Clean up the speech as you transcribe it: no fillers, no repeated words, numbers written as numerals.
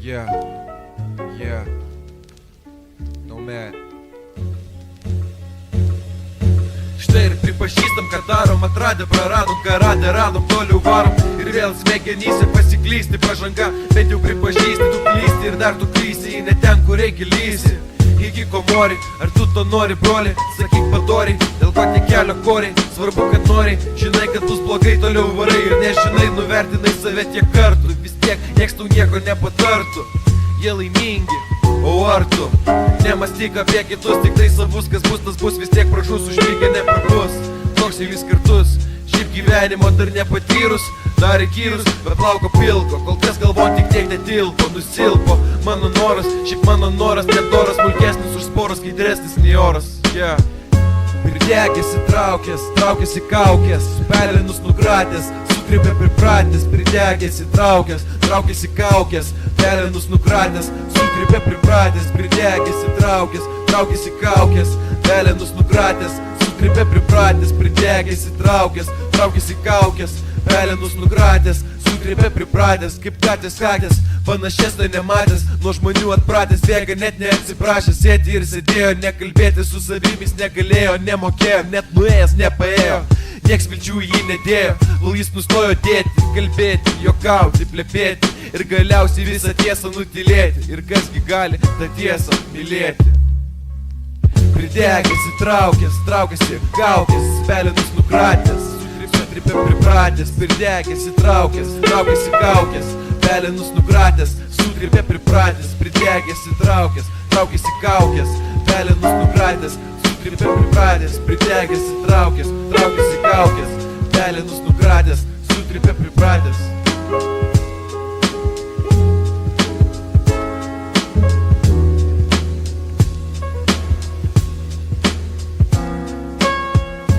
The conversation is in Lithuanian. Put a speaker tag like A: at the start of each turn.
A: Yeah, yeah, no man. Štai ir pripažįstam, kad darom, atradę, praradom, ką radę, radom, toliau varom. Ir vėl smegenyse pasiklysti pažanga, bet jau pripažįsti, tu klysti ir dar tu klysi, ne ten, kur reikia lysi. Iki ko mori, ar tu to nori, broli, sakyk padoriai, dėl ko tik kelio koriai, svarbu, kad nori, žinai, kad bus blogai, toliau varai ir nežinai, nuvertinai save tiek kartų, vis tiek nieks tau nieko nepatartų, jie laimingi, o ar tu nemastyk apie kitus, tik tai savus, kas bus, tas bus, vis tiek pražus, užmygę neprabus, toks jau vis kartus, šiaip gyvenimo dar nepatyrus, dar įkyrus, bet lauko pilko, kol kas galvon tik tiek netilpo, nusilpo, mano noras, šiaip mano noras, nedoras, smulkesnis už sporas, skaidresnis nei oras, yeah. Pridegėsi traukės, traukėsi kaukės, pelinus nukratės, sukripė pripratęs, pridegėsi traukės, traukėsi kaukės, pelinus nukratės, sukripė pripratęs, pridegėsi traukės, traukėsi kaukės, pelinus nukratės, sukripė pripratęs, pridegėsi traukės, traukėsi kaukės, pelinus nukratės, sukripė pripratęs, kaip katės kakės, panašesnio nematęs, nuo žmonių atpratęs, bėga net neatsiprašęs, sėdi ir sėdėjo, nekalbėti su savimis negalėjo, nemokėjo, net nuėjęs nepaėjo, nieks vilčių jį nedėjo, kol jis nustojo dėti, kalbėti, jokauti, plepėti ir galiausiai visą tiesą nutilėti, ir kasgi gali tą tiesą mylėti. Pridegėsi traukės, traukėsi kaukės, pelinus nukratęs, sutripė pripratęs, pridegėsi traukės, traukėsi kaukės, pelinus nukratęs, sutripė pripratęs, pridegėsi traukės, traukėsi kaukės, pelinus nukratęs, sutripė pripratęs, pridegėsi traukės, traukėsi kaukės, pelinus nukratęs, sutripė pripratęs.